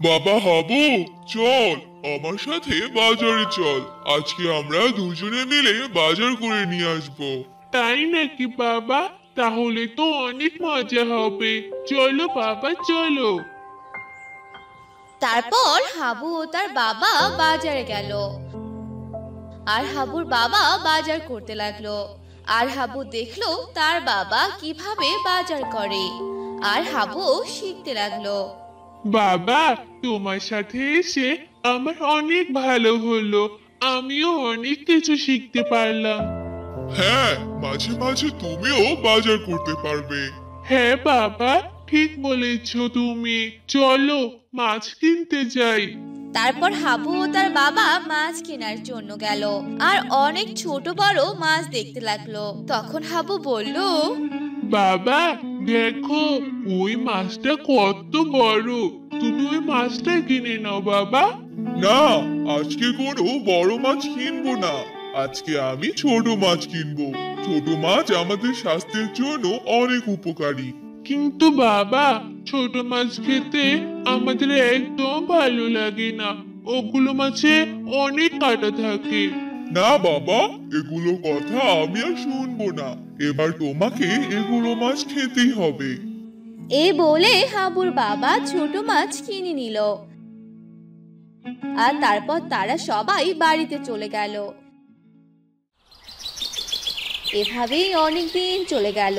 বাবা হাবু, চল আমার সাথে বাজারে চল। আজকে আমরা দুজনে মিলে বাজার করে নিয়ে আসবো। তাই নাকি বাবা? তাহলে তো অনেক মজা হবে। চলো বাবা, চলো। তারপর হাবু ও তার বাবা বাজারে গেল। আর হাবুর বাবা বাজার করতে লাগলো। আর হাবু দেখলো তার বাবা কিভাবে বাজার করে। আর হাবু শিখতে লাগলো। বাবা, তোমার সাথে এসে আমার অনেক ভালো হলো। আমিও অনেক কিছু শিখতে পারলাম। হ্যাঁ, মাঝে মাঝে তুমিও বাজার করতে পারবে। হ্যাঁ বাবা, ঠিক বলেছো তুমি। চলো মাছ কিনতে যাই। তারপর হাবু ও তার বাবা মাছ কেনার জন্য গেল। আর অনেক ছোট বড় মাছ দেখতে লাগলো। তখন হাবু বলল, বাবা, দেখো ওই মাছটা কত বড়। তুমি ওই মাছটা কিনে নাও বাবা। না, আজকে কোনো বড় মাছ কিনবো না। আজকে আমি ছোট মাছ কিনবো। ছোট মাছ আমাদের স্বাস্থ্যের জন্য অনেক উপকারী। কিন্তু বাবা, ছোট মাছ খেতে আমাদের একদম ভালো লাগে না। ওগুলো মাছে অনেক কাঁটা থাকে। না বাবা, এগুলো কথা আমি আর শুনবো না। এবার তোমাকে এগুলো মাছ খেতেই হবে। এই বলে হাবুর বাবা ছোট মাছ কিনে নিল। আর তারপর তারা সবাই বাড়িতে চলে গেল। এভাবেই অনেক দিন চলে গেল।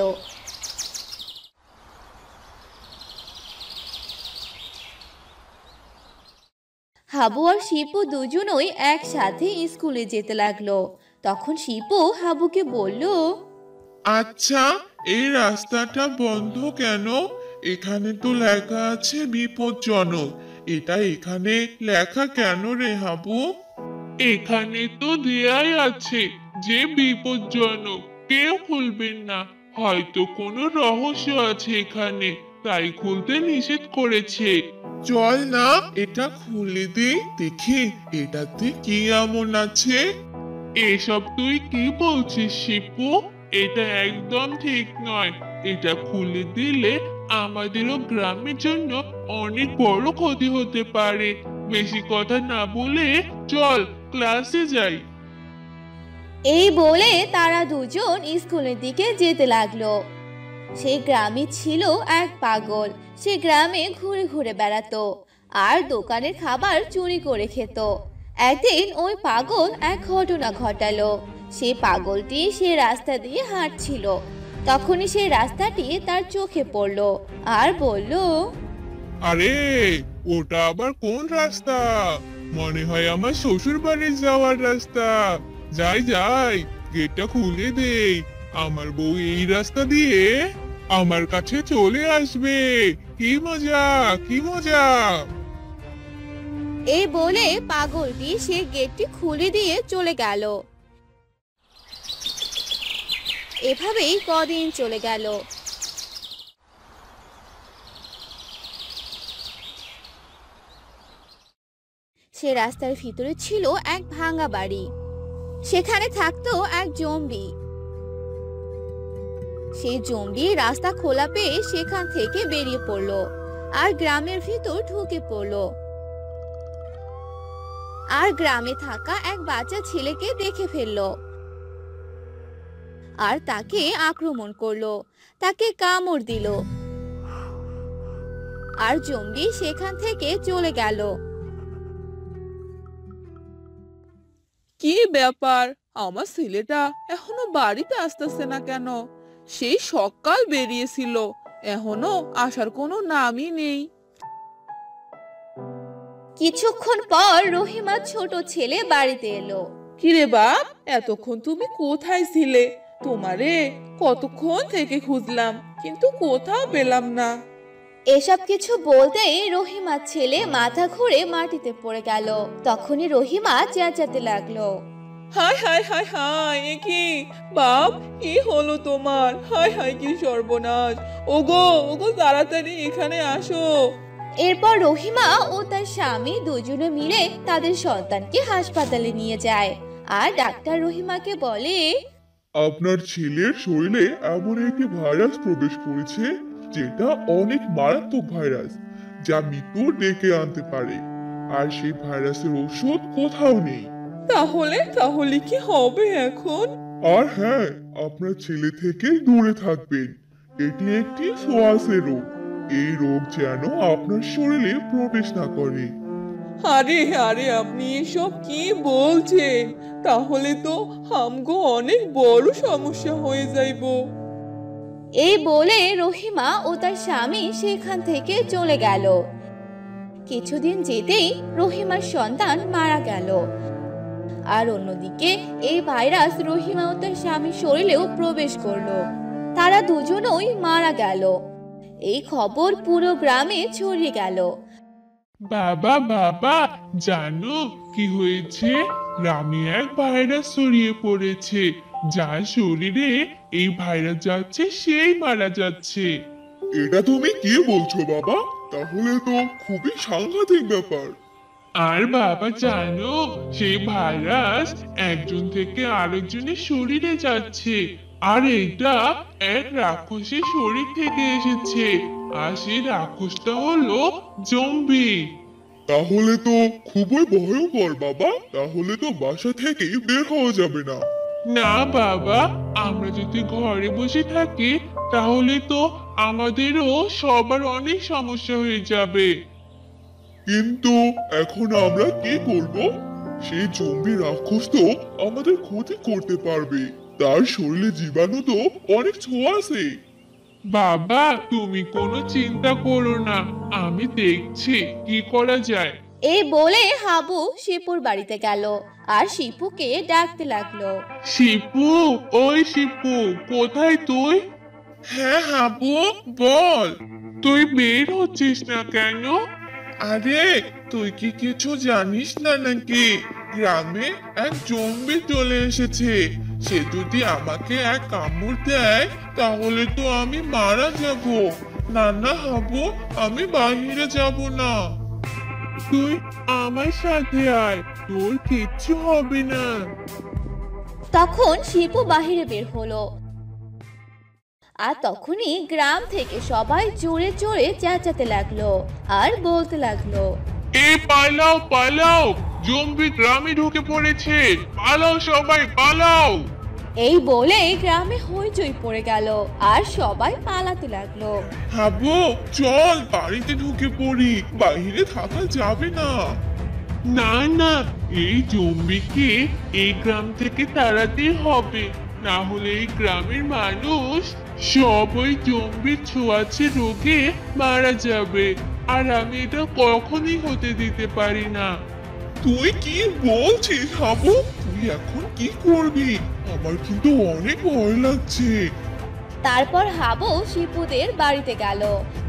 হাবু আর শিপু দুজনই একসাথে স্কুলে যেতে লাগলো। তখন শিপু হাবুকে বলল, আচ্ছা, এই রাস্তাটা বন্ধ কেন? এখানে তো লেখা আছে বিপজ্জনক। এটা এখানে লেখা কেন রে হাবু? এখানে তো দেয়াই আছে যে বিপজ্জনক, কেউ খুলবেন না। হয়তো কোনো রহস্য আছে এখানে, তাই খুলতে নিষেধ করেছে। চল না, এটা খুলে দে, দেখি এটাতে কি এমন আছে। এসব তুই কি বলছিস শিপু? এটা একদম ঠিক নয়। এটা খুলে দিলে আমাদেরও গ্রামের জন্য অনেক বড় ক্ষতি হতে পারে। বেশি কথা না বলে চল ক্লাসে যাই। এই বলে তারা দুজন স্কুলের দিকে যেতে লাগলো। সেই গ্রামে ছিল এক পাগল। সে গ্রামে ঘুরে ঘুরে বেড়াতো আর দোকানের খাবার চুরি করে খেত। একদিন ওই পাগল এক ঘটনা ঘটালো। সে পাগলটি সে রাস্তা দিয়ে হাঁটছিল। তখনই সেই রাস্তাটি তার চোখে পড়লো আর বলল, আরে, ওটা আবার কোন রাস্তা? মনে হয় আমার শ্বশুর বাড়ি যাওয়ার রাস্তা। যাই যাই, গেটটা খুলে দেই। আমার বউ এই রাস্তা দিয়ে আমার কাছে চলে আসবে। কি মজা, কি মজা! এই বলে পাগলটি সে গেটটি খুলে দিয়ে চলে গেল। এভাবেই কদিন চলে গেল। সে রাস্তার ভিতরে ছিল এক ভাঙা বাড়ি। সেখানে থাকতো এক জম্বি। সেই জম্বি রাস্তা খোলা পেয়ে সেখান থেকে বেরিয়ে পড়লো আর গ্রামের ভিতর ঢুকে পড়লো। আর গ্রামে থাকা এক বাচ্চা ছেলেকে দেখে ফেললো আর তাকে আক্রমণ করলো, তাকে কামড় দিল। আর জম্বি সেখান থেকে চলে গেল। কি ব্যাপার, আমার ছেলেটা এখনো বাড়িতে আসতেছে না কেন? সেই সকাল বেরিয়েছিল, এখনো আসার কোনো নামই নেই। কিছুক্ষণ পর রহিমার ছোট ছেলে বাড়িতে এলো। কিরে বাপ, এতক্ষণ তুমি কোথায় ছিলে? তোমারে কতক্ষণ থেকে খুঁজলাম, কিন্তু কোথাও পেলাম না। এসব কিছু বলতেই রহিমার ছেলে মাথা ঘুরে মাটিতে পড়ে গেল। তখনই রহিমা চেঁচাতে লাগলো, হায় হায় হায় হায়, এ কি বাপ, কি হলো তোমার? হায় হায়, কি সর্বনাশ! ওগো ওগো, তাড়াতাড়ি এখানে আসো। এরপর রহিমা ও তার স্বামী দুজনে মিলে তাদের সন্তানকে হাসপাতালে নিয়ে যায়। আর ডাক্তার রহিমাকে বলে, আপনার ছেলের শরীরে এমন একটি ভাইরাস প্রবেশ করেছে যেটা অনেক মারাত্মক ভাইরাস, যা মৃত্যু ডেকে আনতে পারে। আর সেই ভাইরাসের ওষুধ কোথাও নেই। তাহলে তাহলে কি হবে এখন? আর হ্যাঁ, আপনার ছেলে থেকে দূরে থাকবেন। এটি একটি ছোঁয়াচে রোগ। এই রোগ যেন আপনার শরীরে প্রবেশ না করে। আরে আরে আপনি এসব কি বলছেন? তাহলে তো আমগো অনেক বড় সমস্যা হয়ে যাইবো। এই বলে রহিমা ও তার স্বামী সেখান থেকে চলে গেল। কিছুদিন যেতেই রহিমার সন্তান মারা গেল। আর অন্যদিকে এই ভাইরাস রহিমা ও তার স্বামীর শরীরেও প্রবেশ করলো। তারা দুজনই মারা গেল। এই খবর পুরো গ্রামে ছড়িয়ে গেল। বাবা বাবা, জানো কি হয়েছে? গ্রামে এক ভাইরাস ছড়িয়ে পড়েছে। যার শরীরে এই ভাইরাস যাচ্ছে সেই মারা যাচ্ছে। এটা তুমি কি বলছো বাবা? তাহলে তো খুবই সাংঘাতিক ব্যাপার। আর বাবা জানো, সেই ভাইরাস একজন থেকে আরেকজনের শরীরে যাচ্ছে। আর এটা এক রাক্ষসের শরীর থেকে এসেছে। আর সেই রাক্ষসটা হলো জম্বি। তাহলে তো খুবই ভয়ঙ্কর বাবা। তাহলে তো বাসা থেকে বের হওয়া যাবে না। না বাবা, আমরা যদি ঘরে বসে থাকি তাহলে তো আমাদেরও সবার অনেক সমস্যা হয়ে যাবে। কিন্তু এখন আমরা কি করব? সেই জম্বি রাক্ষস তো আমাদের ক্ষতি করতে পারবে। তার শরীরে জীবাণু তো অনেক ছোঁয়াছে। বাবা, তুমি কোনো চিন্তা করো না, আমি দেখছি কি করা যায়। এই বলে হাবু শিপুর বাড়িতে গেল আর শিপুকে ডাকতে লাগলো। শিপু, ওই শিপু, কোথায় তুই? হ্যাঁ হাবু, বল। তুই বের হচ্ছিস না কেন? আরে, তুই কি কিছু জানিস না নাকি? গ্রামে এক জম্বি চলে এসেছে। সে যদি আমাকে এক কামড় দেয় তাহলে তো আমি মারা যাব। না না হাবু, আমি বাইরে যাব না। তুই আমার সাথে আয়, তোর কিচ্ছু হবে না। তখন শিপু বাহিরে বের হলো। আর তখনই গ্রাম থেকে সবাই জোরে জোরে চেঁচাতে লাগলো আর বলতে লাগলো, পালাও পালাও, জম্বি গ্রামে ঢুকে পড়েছে, পালাও সবাই পালাও। এই বলে গ্রামে হইচই পড়ে গেল আর সবাই পালাতে লাগলো। হাবু, চল বাড়িতে ঢুকে পড়ি, বাইরে থাকা যাবে না। না না, এই জম্বিকে এই গ্রাম থেকে তাড়াতে হবে, না হলে এই গ্রামের মানুষ সব ওই জম্বির ছোঁয়াচে রোগে মারা যাবে। আর আমি এটা কখনই হতে দিতে পারি না। তুই কি বলছিস হাবু? তুই এখন কি করবি? আমার কিন্তু অনেক ভয় লাগছে। তারপর হাবু শিপুদের বাড়িতে গেল।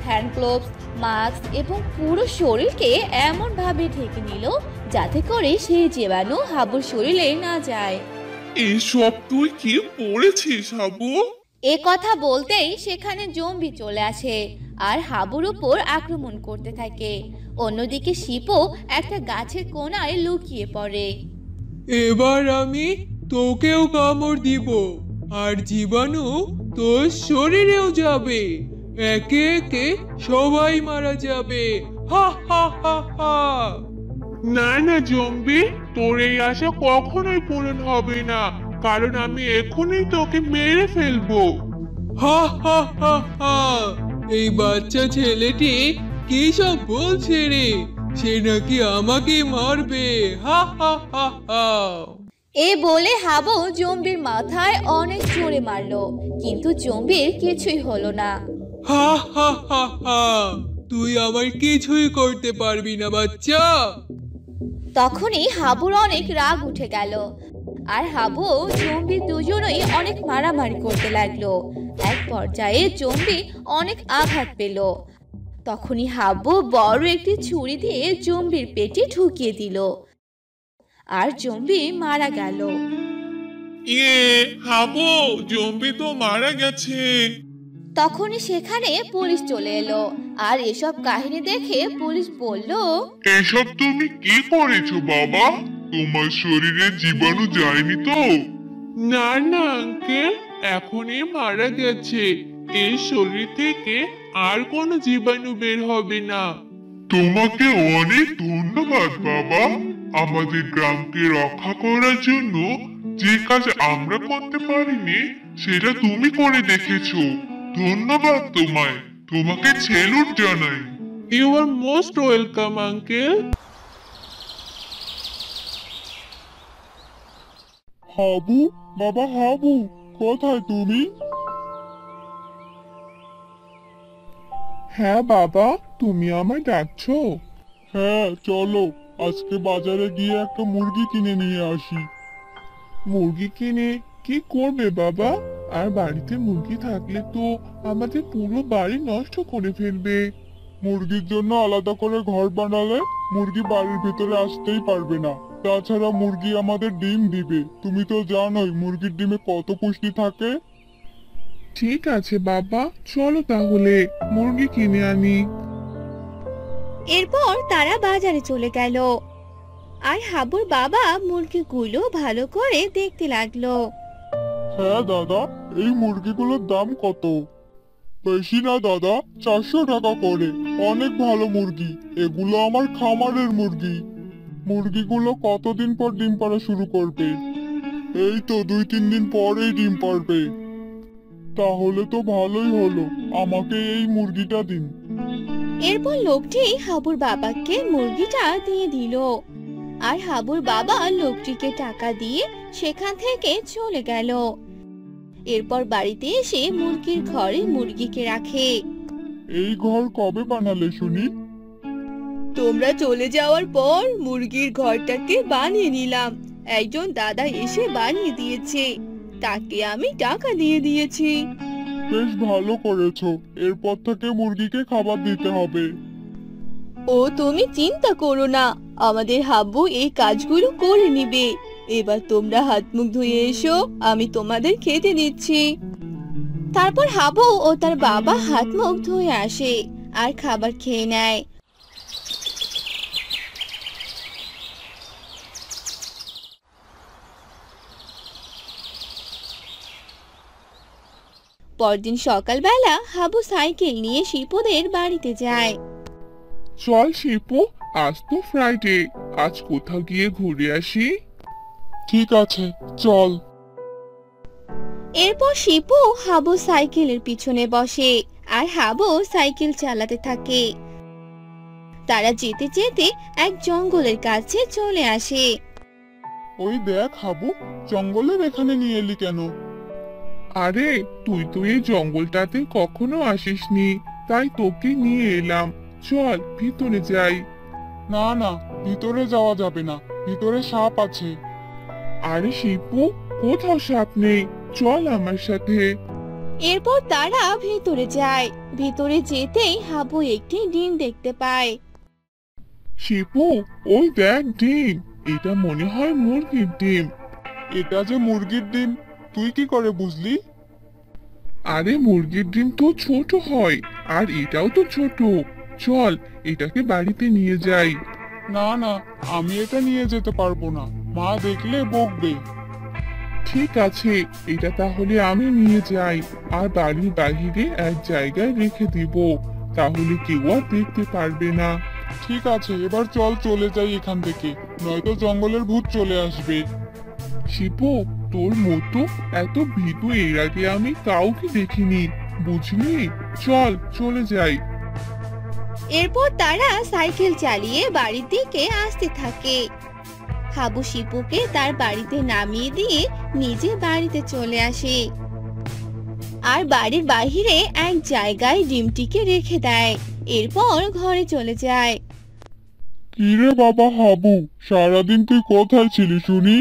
হ্যান্ড গ্লোভস, মাস্ক এবং পুরো শরীরকে এমন ভাবে ঢেকে নিল যাতে করে সেই জীবাণু হাবুর শরীরে না যায়। এসব তুই কি পড়েছিস হাবু? এ কথা বলতেই সেখানে জম্বি চলে আসে আর হাবুর উপর আক্রমণ করতে থাকে। অন্যদিকে শিপু একটা গাছের কোণায় লুকিয়ে পড়ে। এবার আমি তোকেও কামড় দিব আর জীবাণু তোর শরীরেও যাবে। একে একে সবাই মারা যাবে। হা হা হা হা। না না জম্বি, তোর এই আশা কখনোই পূরণ হবে না, কারণ আমি এখনই তোকে মেরে ফেলবো। হা হা হা হা। এই বাচ্চা ছেলেটি কি সব বলছে রে? সে নাকি আমাকে মারবে। হা হা হা হা। এ বলে হাবু জম্বির মাথায় অনেক জোরে মারলো, কিন্তু জম্বির কিছুই হলো না। হা হা হা হা। তুই আমার কিছুই করতে পারবি না বাচ্চা। তখনই হাবুর অনেক রাগ উঠে গেল আর হাবু ও জম্বি দুজনেই অনেক মারামারি করতে লাগলো। এক পর্যায়ে জম্বি অনেক আঘাত পেল। তখনই হাবু বড় একটি ছুরি দিয়ে জম্বির পেটে ঢুকিয়ে দিল আর জম্বি মারা গেল। হাবু, জম্বি তো মারা গেছে। তখনই সেখানে পুলিশ চলে এলো আর এসব কাহিনী দেখে পুলিশ বলল, এসব তুমি কি করেছো বাবা? তোমার শরীরে জীবাণু যায়নি তো? না না আঙ্কেল, এখনই মারা গেছে। এই শরীর থেকে আর কোনো জীবাণু বের হবে না। তোমাকে অনেক ধন্যবাদ বাবা। আমাদের গ্রামকে রক্ষা করার জন্য যে কাজ আমরা করতে পারিনি সেটা তুমি করে দেখেছো। ধন্যবাদ তোমায়। তোমাকে সেলুট জানাই। You are most welcome uncle. Habu, বাবা হাবু, কোথায় তুমি? হ্যাঁ বাবা, তুমি আমায় ডাকছো? হ্যাঁ চলো, আজকে বাজারে গিয়ে একটা মুরগি কিনে নিয়ে আসি। মুরগি কিনে কি করবে বাবা? আর বাড়িতে মুরগি থাকলে তো আমাদের পুরো বাড়ি নষ্ট করে ফেলবে। মুরগির জন্য আলাদা করে ঘর বানালে মুরগি বাড়ির ভিতরে আসতেই পারবে না। তাছাড়া মুরগি আমাদের ডিম দিবে, তুমি তো জানোই মুরগির ডিমে কত পুষ্টি থাকে। ঠিক আছে বাবা, চলো তাহলে মুরগি কিনে আনি। এরপর তারা বাজারে চলে গেল আর হাবুর বাবা মুরগিগুলো ভালো করে দেখতে লাগলো। হ্যাঁ দাদা, এই মুরগিগুলোর দাম কত? বেশি না দাদা, 400 টাকা করে। অনেক ভালো মুরগি, এগুলো আমার খামারের মুরগি। মুরগিগুলো কতদিন পর ডিম পাড়া শুরু করবে? এই তো 2-3 দিন পরেই ডিম পাড়বে। তাহলে তো ভালোই হলো, আমাকে এই মুরগিটা দিন। এরপর লোকটি হাবুর বাবাকে মুরগিটা দিয়ে দিল আর হাবুর বাবা লোকটিকে টাকা দিয়ে সেখান থেকে চলে গেল। এরপর বাড়িতে এসে মুরগির ঘরে মুরগিকে রাখে। এই ঘর কবে বানালে শুনি? তোমরা চলে যাওয়ার পর মুরগির ঘরটাকে বানিয়ে নিলাম। একজন দাদা এসে বানিয়ে দিয়েছে, তাকে আমি টাকা দিয়ে দিয়েছি। বেশ ভালো করেছো, এরপর থেকে মুরগিকে খাবার দিতে হবে। ও তুমি চিন্তা করো না, আমাদের হাব্বু এই কাজগুলো করে নিবে। এবার তোমরা হাত মুখ ধুয়ে এসো, আমি তোমাদের খেতে দিচ্ছি। তারপর হাবু ও তার বাবা হাত মুখ ধুয়ে আসে আর খাবার খেয়ে নেয়। পরদিন সকালবেলা হাবু সাইকেল নিয়ে শিপুদের বাড়িতে যায়। চল শিপু, আজ তো ফ্রাইডে, আজ কোথাও গিয়ে ঘুরে আসি। ঠিক আছে, চল। এরপর শিপু হাবু সাইকেলের পিছনে বসে আর হাবু সাইকেল চালাতে থাকে। তারা যেতে যেতে এক জঙ্গলের কাছে চলে আসে। ওই দেখ হাবু, জঙ্গলের এখানে নিয়ে এলি কেন? আরে তুই তো এই জঙ্গলটাতে কখনো আসিসনি, তাই তোকে নিয়ে এলাম। চল ভিতরে যাই। না না, ভিতরে যাওয়া যাবে না, ভিতরে সাপ আছে। আরে শিপু, কোথাও সাপ নেই, চল আমার সাথে। এরপর তারা ভেতরে যায়। ভেতরে যেতেই হাবু একটি ডিম দেখতে পায়। শিপু, ওই দেখ ডিম, এটা মনে হয় মুরগির ডিম। এটা যে মুরগির ডিম, তুই কি করে বুঝলি? আরে মুরগির ডিম তো ছোট হয়, আর এটাও তো ছোট। চল এটাকে বাড়িতে নিয়ে যাই। না না, আমি এটা নিয়ে যেতে পারবো না, মা দেখলে বকবে। ঠিক আছে, এটা তাহলে আমি নিয়ে যাই আর বাড়ির বাইরে এক জায়গায় রেখে দিব, তাহলে কেউ আর দেখতে পারবে না। ঠিক আছে, এবার চল চলে যাই এখান থেকে, নয়তো জঙ্গলের ভূত চলে আসবে। শিপু, তোর মতো এত ভীতু এর আগে আমি কাউকে দেখিনি, বুঝলি? চল চলে যাই। এরপর তারা সাইকেল চালিয়ে বাড়ির দিকে আসতে থাকে। হাবু শিপুকে তার বাড়িতে নামিয়ে দিয়ে নিজে বাড়িতে চলে আসে আর বাড়ির বাহিরে এক জায়গায় ডিমটিকে রেখে দেয়। এরপর ঘরে চলে যায়। কিরে বাবা হাবু, সারাদিন তুই কোথায় ছিলি শুনি?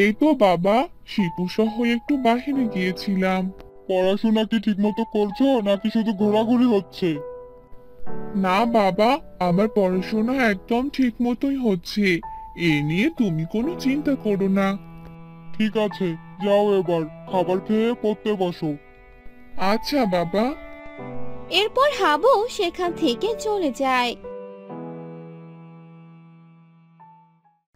এই তো বাবা, শিপু সহ একটু বাহিরে গিয়েছিলাম। পড়াশোনা কি ঠিকমতো করছো নাকি শুধু ঘোরাঘুরি হচ্ছে? না বাবা, আমার পড়াশোনা একদম ঠিক মতোই হচ্ছে, এ নিয়ে তুমি কোনো চিন্তা করো না। ঠিক আছে, যাও এবার খাবার খেয়ে পড়তে বসো। আচ্ছা বাবা। এরপর হাবু সেখান থেকে চলে যায়।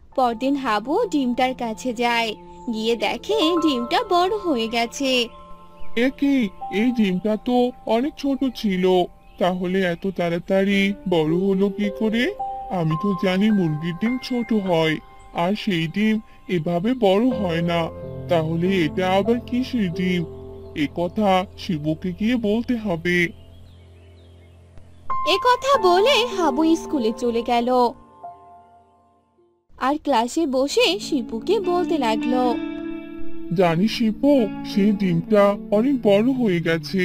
পরদিন হাবু ডিমটার কাছে যায়, গিয়ে দেখে ডিমটা বড় হয়ে গেছে। এ কি, এই ডিমটা তো অনেক ছোট ছিল, তাহলে এত তাড়াতাড়ি বড় হলো কি করে? আমি তো জানি মুরগির ডিম ছোট হয়, আর সেই ডিম এভাবে বড় হয় না। তাহলে এটা আবার কিসের ডিম? এ কথা শিবুকে গিয়ে বলতে হবে। এ কথা বলে হাবু স্কুলে চলে গেল আর ক্লাসে বসে শিপুকে বলতে লাগলো। জানিস শিপু, সেই ডিমটা অনেক বড় হয়ে গেছে।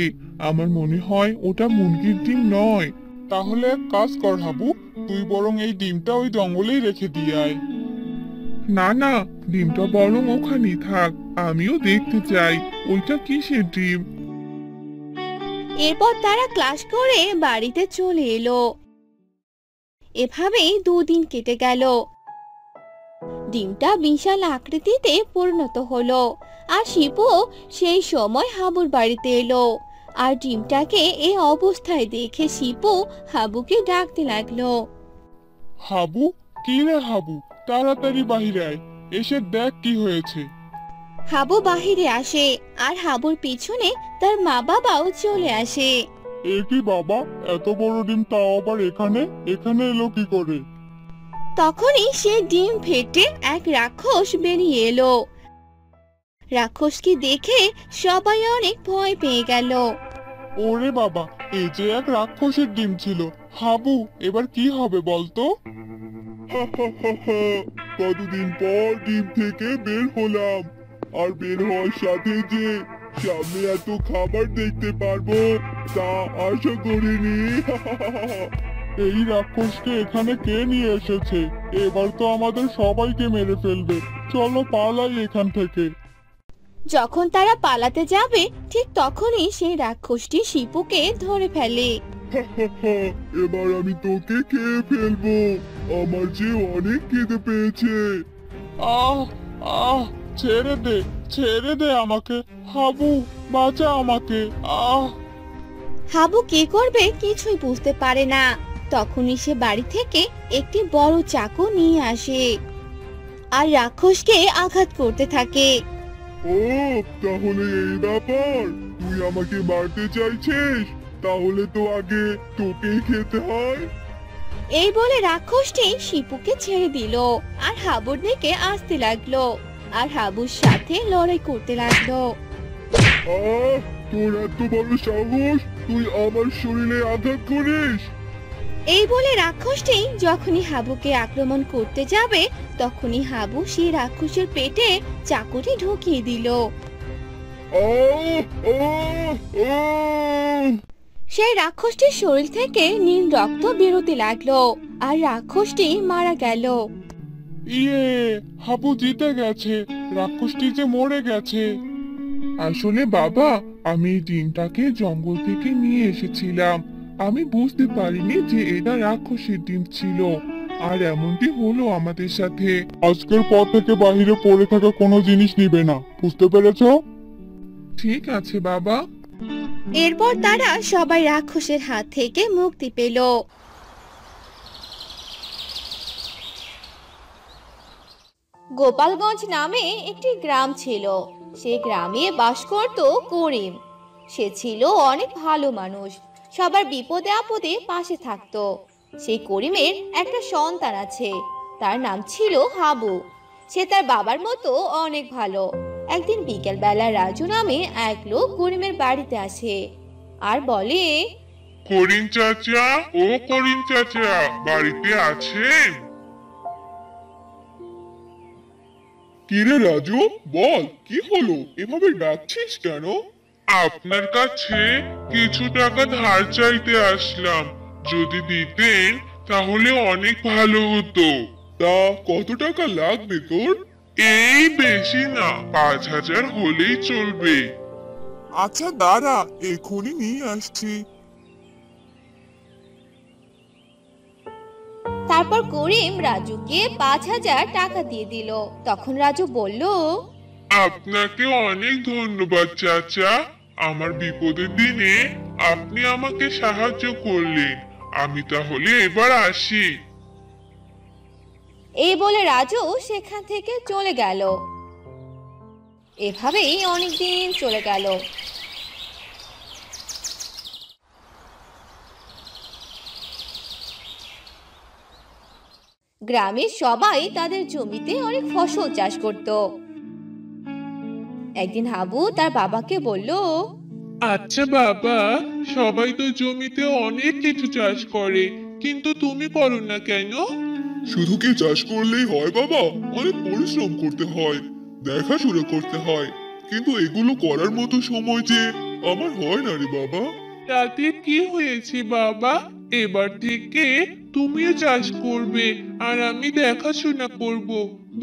আমার মনে হয় ওটা মুরগির ডিম নয়। তাহলে এক কাজ কর হাবু, তুই বরং এই ডিমটা ওই জঙ্গলেই রেখে দিয়ে আয়। না না, ডিমটা বরং ওখানেই থাক। আমিও দেখতে চাই ওইটা কিসের ডিম। এরপর তারা ক্লাস করে বাড়িতে চলে এলো। এভাবেই 2 দিন কেটে গেল। ডিমটা বিশাল আকৃতিতে পরিণত হলো আর শিপু সেই সময় হাবুর বাড়িতে এলো। আর ডিমটাকে এই অবস্থায় দেখে শিপু হাবুকে ডাকতে লাগলো। হাবু, কি রে হাবু, তাড়াতাড়ি বাহিরে আয়, এসে দেখ কি হয়েছে। হাবু বাহিরে আসে আর হাবুর পিছনে তার মা বাবাও চলে আসে। এ কি বাবা, এত বড় ডিম তাও আবার এখানে এখানে এলো কি করে? তখনই সে ডিম ফেটে এক রাক্ষস বেরিয়ে এলো। রাক্ষসকে দেখে সবাই অনেক ভয় পেয়ে গেল। ওরে বাবা, এই যে এক রাক্ষসের ডিম ছিল। হাবু, এবার কি হবে বলতো? কতদিন পর ডিম থেকে বের হলাম, আর বের হওয়ার সাথে যে সামনে এত খাবার দেখতে পারবো তা আশা করিনি। এই রাক্ষসকে এখানে কে নিয়ে এসেছে? এবার তো আমাদের সবাইকে মেরে ফেলবে। চলো পালাই এখান থেকে। যখন তারা পালাতে যাবে ঠিক তখনই সেই রাক্ষসটি শিপুকে ধরে ফেলে। এবার আমি তোকে খেয়ে ফেলবো, আমার যে অনেক খিদে পেয়েছে। আহ আহ, ছেড়ে দে আমাকে। হাবু, বাঁচা আমাকে। আহ। হাবু কি করবে কিছুই বুঝতে পারে না। তখনই সে বাড়ি থেকে একটি বড় চাকু নিয়ে আসে আর রাক্ষসকে আঘাত করতে থাকে। ও, তাহলে এই ব্যাপার, তুই আমাকে মারতে চাইছিস? তাহলে তো আগে তোকেই খেতে হয়। এই বলে রাক্ষসটি শিপুকে ছেড়ে দিল আর হাবুর দিকে আসতে লাগলো আর হাবুর সাথে লড়াই করতে লাগলো। আহ, তোর এত বড় সাহস, তুই আমার শরীরে আঘাত করিস? এই বলে রাক্ষসটি যখনই হাবুকে আক্রমণ করতে যাবে তখনই হাবু সেই রাক্ষসের পেটে চাকুটি ঢুকিয়ে দিল। আহ, আহ, আহ। সেই রাক্ষসটির শরীর থেকে নীল রক্ত বেরোতে লাগলো আর রাক্ষসটি মারা গেল। ইয়ে, হাবু জিতে গেছে, রাক্ষসটি যে মরে গেছে। আসলে বাবা, আমি এই ডিমটাকে জঙ্গল থেকে নিয়ে এসেছিলাম। আমি বুঝতে পারিনি যে এটা রাক্ষসের ডিম ছিল, আর এমনটি হলো আমাদের সাথে। আজকের পর থেকে বাহিরে পড়ে থাকা কোনো জিনিস নিবে না, বুঝতে পেরেছো? ঠিক আছে বাবা। এরপর তারা সবাই রাক্ষসের হাত থেকে মুক্তি পেল। গোপালগঞ্জ নামে একটি গ্রাম ছিল। সেই গ্রামে বাস করত করিম। সে ছিল অনেক ভালো মানুষ, সবার বিপদে আপদে পাশে থাকতো। সেই করিমের একটা সন্তান আছে, তার নাম ছিল হাবু। সে তার বাবার মতো অনেক ভালো। একদিন বিকেল বেলা রাজু নামে এক লোক করিমের বাড়িতে আসে আর বলে, করিম চাচা, ও করিম চাচা, বাড়িতে আছেন? কিরে রাজু, বল কি হলো, এভাবে ডাকছিস কেন? আপনার কাছে কিছু টাকা ধার চাইতে আসলাম, যদি দিতেন তাহলে অনেক ভালো হতো। তা কত টাকা লাগবে তোর? এই বেশি না, 5,000 হলেই চলবে। আচ্ছা দাঁড়া, এখনই নিয়ে আসছি। তারপর করিম রাজুকে 5,000 টাকা দিয়ে দিল। তখন রাজু বলল, আপনাকে অনেক ধন্যবাদ চাচা, আমার বিপদের দিনে আপনি আমাকে সাহায্য করলেন। আমি তাহলে এবার আসি। এই বলে রাজু সেখান থেকে চলে গেল। এভাবেই অনেক দিন চলে গেল। গ্রামের সবাই তাদের জমিতে অনেক ফসল চাষ করত। একদিন হাবু তার বাবাকে বলল, আচ্ছা বাবা, সবাই তো জমিতে অনেক কিছু চাষ করে, কিন্তু তুমি করো না কেন? শুধু কি চাষ করলেই হয় বাবা? অনেক পরিশ্রম করতে হয়, দেখাশোনা করতে হয়, কিন্তু এগুলো করার মতো সময় যে আমার হয় না রে বাবা। তাতে কি হয়েছে বাবা? এবার থেকে তুমিও চাষ করবে আর আমি দেখাশোনা করব।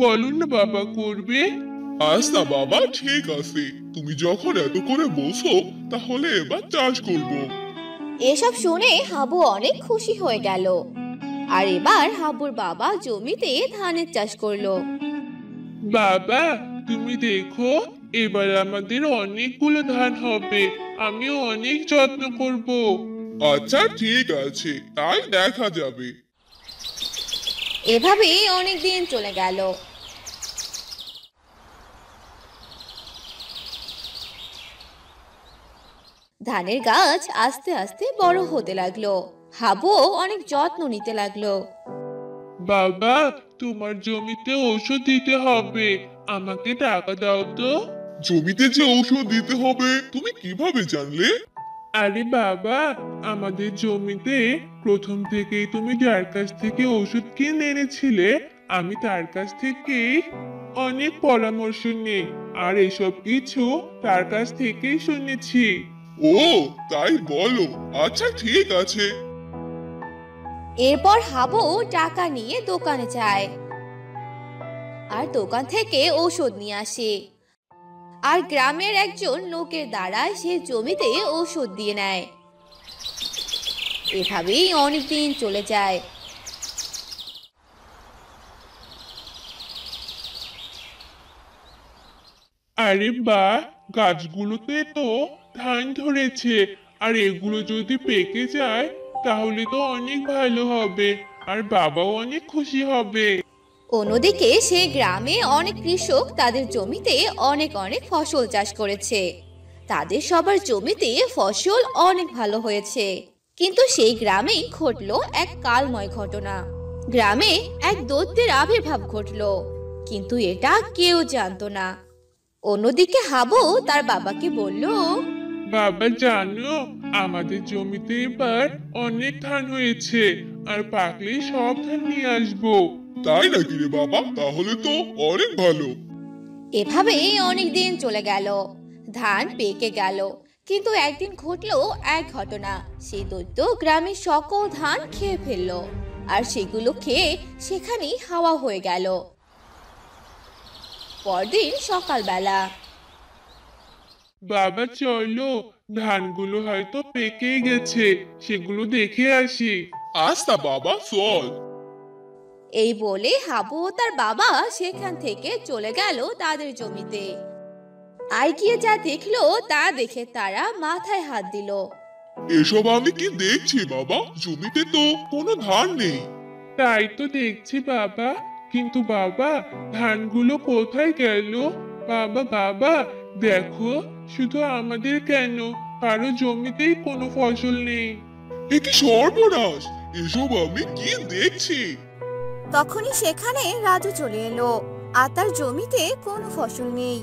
বলো না বাবা, করবে? আচ্ছা বাবা, ঠিক আছে, তুমি যখন এত করে বলছো তাহলে এবার চাষ করব। এসব শুনে হাবু অনেক খুশি হয়ে গেল। আর এবার হাবুর বাবা জমিতে ধানের চাষ করলো। বাবা, তুমি দেখো, এবার আমাদের অনেকগুলো ধান হবে। আমিও অনেক যত্ন করব। আচ্ছা ঠিক আছে, তাই দেখা যাবে। এভাবেই অনেক দিন চলে গেল। ধানের গাছ আস্তে আস্তে বড় হতে লাগলো। হাবুও অনেক যত্ন নিতে লাগলো। বাবা, তোমার জমিতে ওষুধ দিতে হবে, আমাকে টাকা দাও তো। জমিতে যে ঔষধ দিতে হবে তুমি কিভাবে জানলে? আরে বাবা, আমাদের জমিতে প্রথম থেকেই তুমি যার কাছ থেকে ওষুধ কিনে এনেছিলে, আমি তার কাছ থেকে অনেক পরামর্শ নেই আর এসব কিছু তার কাছ থেকেই শুনেছি। ও, তাই বলো। আচ্ছা ঠিক আছে। এরপর হাবু টাকা নিয়ে দোকানে যায় আর দোকান থেকে ঔষধ নিয়ে আসে। আর গ্রামের একজন লোকের দ্বারা সে জমিতে ঔষধ দিয়ে নেয়। এভাবেই অনেক দিন চলে যায়। আরে বাহ, গাছগুলোতে তো ধান ধরেছে, আর এগুলো যদি পেকে যায় তাহলে তো অনেক ভালো হবে, আর বাবাও অনেক খুশি হবে। অন্যদিকে সে গ্রামে অনেক কৃষক তাদের জমিতে অনেক অনেক ফসল চাষ করেছে। তাদের সবার জমিতে ফসল অনেক ভালো হয়েছে। কিন্তু সেই গ্রামেই ঘটলো এক কালময় ঘটনা। গ্রামে এক দৈত্যের আবির্ভাব ঘটলো, কিন্তু এটা কেউ জানতো না। অন্যদিকে হাবু তার বাবাকে বলল, বাবা জানো, আমাদের জমিতে এবার অনেক ধান হয়েছে, আর পাকলে সব ধান নিয়ে আসবো। তাই নাকি রে বাবা? তাহলে তো অনেক ভালো। এভাবেই অনেক দিন চলে গেল। ধান পেকে গেল, কিন্তু একদিন ঘটলো এক ঘটনা। সেই দৈত্য গ্রামের সকল ধান খেয়ে ফেললো, আর সেগুলো খেয়ে সেখানেই হাওয়া হয়ে গেল। পরদিন সকালবেলা বাবা চলো, ধানগুলো হয়তো পেকে গেছে, সেগুলো দেখে আসি। আচ্ছা বাবা, চল। এই বলে হাবু ও তার বাবা সেখান থেকে চলে গেল তাদের জমিতে। আর গিয়ে যা দেখলো তা দেখে তারা মাথায় হাত দিল। এসব আমি কি দেখছি বাবা? জমিতে তো কোনো ধান নেই। তাই তো দেখছি বাবা, কিন্তু বাবা, ধানগুলো কোথায় গেল? বাবা বাবা, দেখো, শুধু আমাদের কেন, কারো জমিতেই কোনো ফসল নেই। এ কি সর্বনাশ! এসব আমি কি দেখছি? তখনই সেখানে রাজু চলে এলো, আর তার জমিতে কোনো ফসল নেই।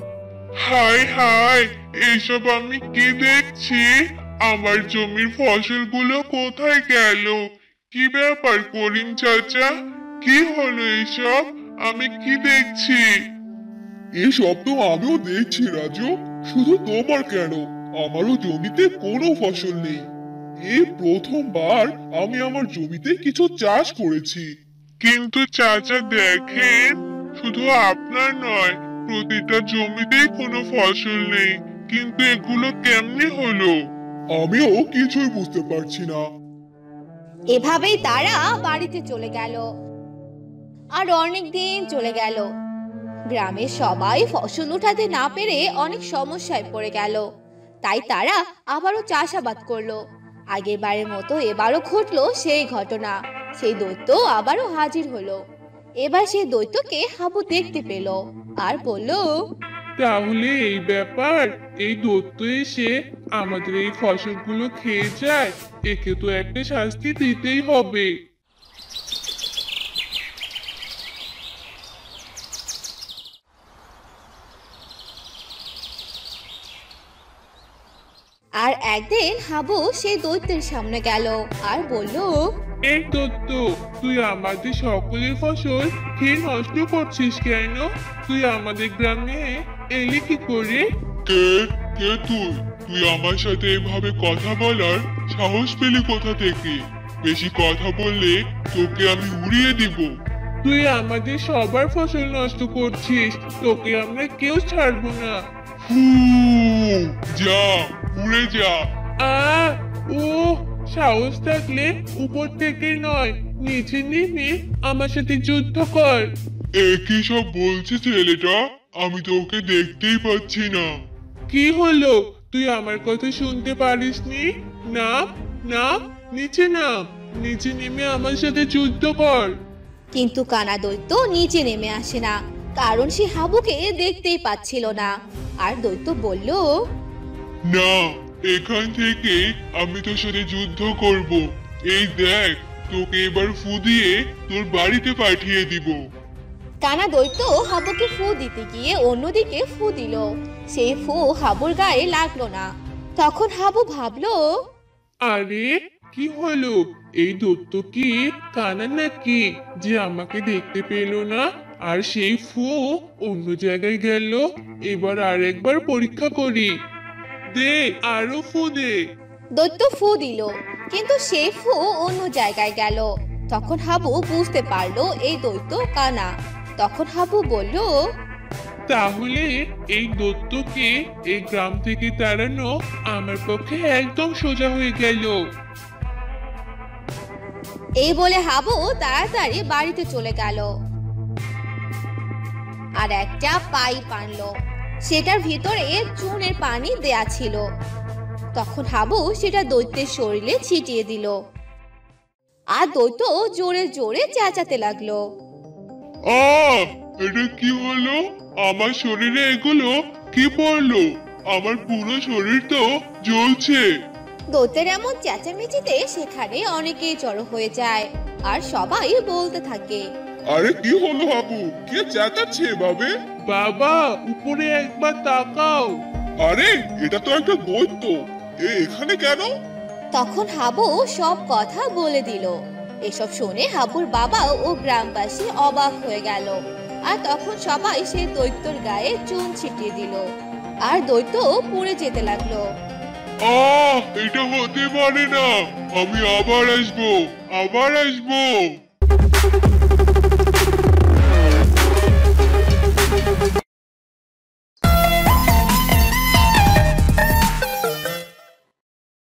হায় হায়, এসব আমি কি দেখছি? আমার জমির ফসলগুলো কোথায় গেল? কি ব্যাপার করিম চাচা, কি হলো এসব? আমি কি দেখছি? এসব তো আমিও দেখছি রাজু। শুধু তোমার কেন, আমারও জমিতে কোনো ফসল নেই। এই প্রথমবার আমি আমার জমিতে কিছু চাষ করেছি। কিন্তু চাচা দেখেন, শুধু আপনার নয়, প্রতিটা জমিতেই কোনো ফসল নেই, কিন্তু এগুলো কেমনে হলো? আমিও কিছুই বুঝতে পারছি না। এভাবেই তারা বাড়িতে চলে গেল। আর অনেক দিন চলে গেল। গ্রামের সবাই ফসল উঠাতে না পেরে অনেক সমস্যায় পড়ে গেল। তাই তারা আবারও চাষাবাদ করলো। আগের বারের মতো এবারও ঘটলো সেই ঘটনা। সেই দৈত্য আবারও হাজির হলো। এবার সেই দৈত্যকে হাবু দেখতে পেল আর বলল, তাহলে এই ব্যাপার, এই দৈত্য এসে আমাদের এই ফসলগুলো খেয়ে যায়, একে তো একটা শাস্তি দিতেই হবে। আর একদিন হাবু সেই দৈত্যের সামনে গেল আর বলল, এই দত্ত, তুই আমাদের সকলের ফসল খেয়ে নষ্ট করছিস কেন? তুই আমাদের গ্রামে এলি কি করে? কে কে তুই তুই আমার সাথে এভাবে কথা বলার সাহস পেলি কোথা থেকে? বেশি কথা বললে তোকে আমি উড়িয়ে দিব। তুই আমাদের সবার ফসল নষ্ট করছিস, তোকে আমরা কেউ ছাড়বো না। ফু, যা, উড়ে যা। আহ ও সাহস থাকলে উপর থেকে নয়, নিচে নেমে আমার সাথে যুদ্ধ কর। একই সব বলছে ছেলেটা, আমি তো ওকে দেখতেই পাচ্ছি না। কি হলো, তুই আমার কথা শুনতে পারিসনি? নাম নাম, নিচে নাম, নিচে নেমে আমার সাথে যুদ্ধ কর। কিন্তু কানা দৈত্য নিচে নেমে আসে না, কারণ সে হাবুকে দেখতেই পাচ্ছিল না। আর দৈত্য বলল, না, এখান থেকে আমি তোর সাথে যুদ্ধ করব। এই দেখ, তোকে এবার ফু দিয়ে তোর বাড়িতে পাঠিয়ে দিব। কানা দৈত্য হাবুকে ফু দিতে গিয়ে অন্যদিকে ফু দিল। সেই ফু হাবুর গায়ে লাগলো না। তখন হাবু ভাবলো, আরে কি হলো, এই দত্ত কি কানা নাকি যে আমাকে দেখতে পেল না আর সেই ফু অন্য জায়গায় গেল? এবার আরেকবার পরীক্ষা করি, দে আরো ফু দে। দৈত্য ফু দিল, কিন্তু সেই ফু অন্য জায়গায় গেল। তখন হাবু বুঝতে পারলো এই দৈত্য কানা। তখন হাবু বলল, তাহলে এই দত্তকে এই গ্রাম থেকে তাড়ানো আমার পক্ষে একদম সোজা হয়ে গেল। এই বলে হাবু তাড়াতাড়ি বাড়িতে চলে গেল আর একটা পাইপ আনলো। সেটার ভিতরে চুনের পানি দেয়া ছিল। তখন হাবু সেটা দৈত্যের শরীরে ছিটিয়ে দিল আর দৈত্য জোরে জোরে চেঁচাতে লাগলো। আহ, এটা কি হলো? আমার শরীরে এগুলো কি পড়লো? আমার পুরো শরীর তো জ্বলছে। দৈত্যের এমন চেঁচামেচিতে সেখানে অনেকেই জড়ো হয়ে যায় আর সবাই বলতে থাকে, আরে কি হলো হাবু? কে চেঁচাচ্ছে এভাবে? বাবা উপরে একবার তাকাও। আরে এটা তো একটা দৈত্য, এখানে কেন? তখন হাবু সব কথা বলে দিল। এসব শুনে হাবুর বাবা ও গ্রামবাসী অবাক হয়ে গেল। আর তখন সবাই সেই দৈত্যর গায়ে চুন ছিটিয়ে দিল আর দৈত্য পুড়ে যেতে লাগলো। এটা হতে পারে না। আমি আবার আসবো।